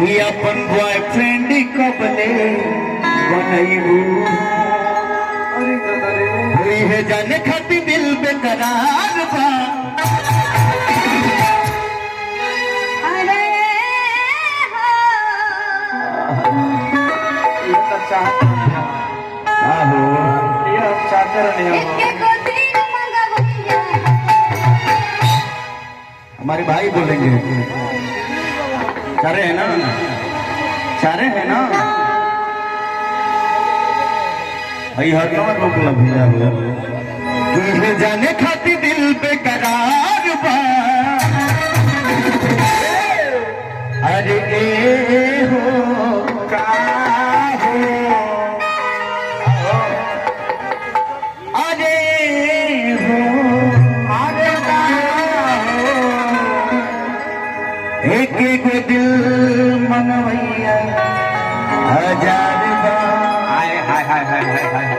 ये अपन बॉयफ्रेंड कबले बनैबू है जाने खाती दिल बेकरार बा हमारे भाई बोलेंगे चारे है ना चारे है ना भाई हर नंबर को बोला भैया तुझे जाने खाती दिल पे करार बा अरे ए हो का हो अरे हो अरे का हो एक एक दिल मनवैया हजार बार हाय हाय हाय हाय हाय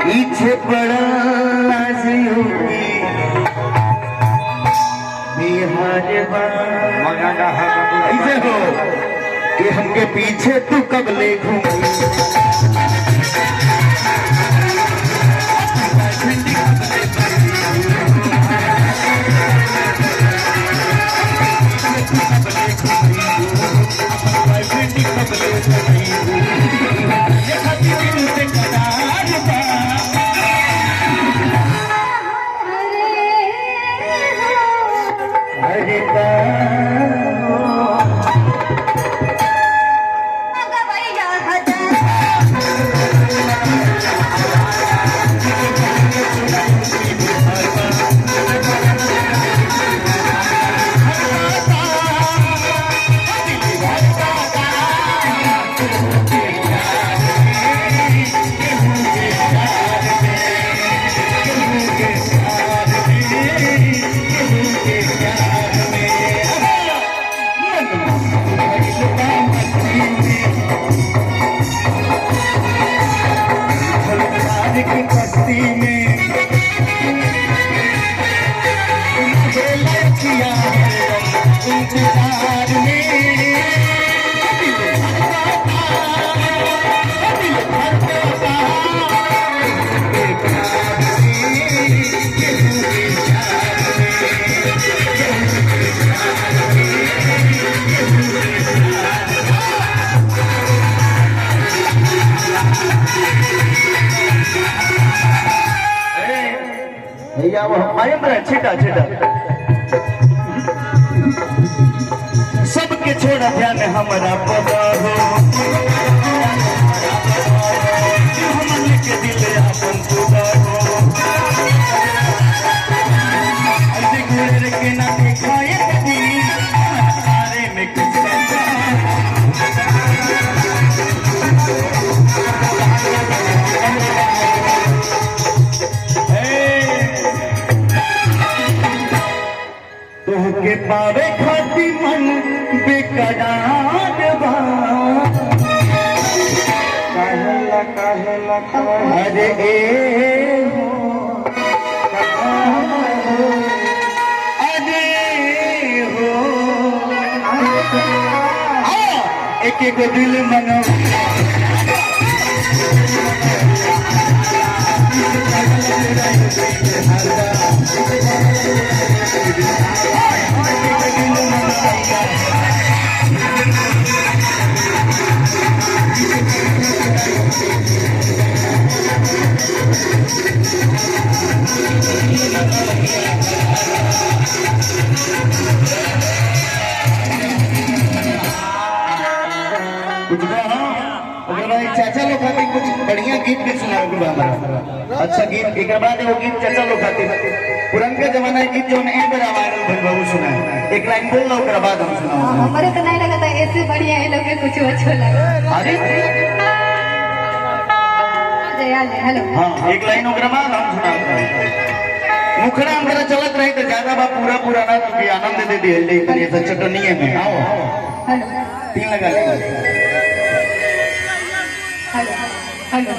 पीछे पड़ा होगी बिहार ऐसे हो कि हमके पीछे तू कब ले घूमी भैया वो हमारे अंदर छिटा छिटा सबके छोड़ा ध्यान हमारा पता हो हमने के दिल अपन खुदा हो ऐसे घूरे के ना दिखाए सारे में कुछ के पावे खाती मन बेकरार बा कहला अरे ए हो अरे हो एक एक दिल मनो चाचा लोग खाते कुछ बढ़िया गीत भी सुना अच्छा गीत एक बाद वो गीत चाचा लोग खाते पुरनका जमाना गीत जो एक बार वायरल भइल बाबू सुना एक लाइन बोल लो ओकरा बाद हम सुनाओ हमरे तो नहीं लगता ऐसे बढ़िया है लोग के कुछ अच्छा लगे अरे हेलो हां एक लाइन ओकरा बाद हम सुनाओ मुखड़ा अंदर चलत रही तो ज्यादा बा पूरा पूरा ना क्योंकि आनंद दे दिए ले इतनी चटनी में आओ हेलो 3 लगा ले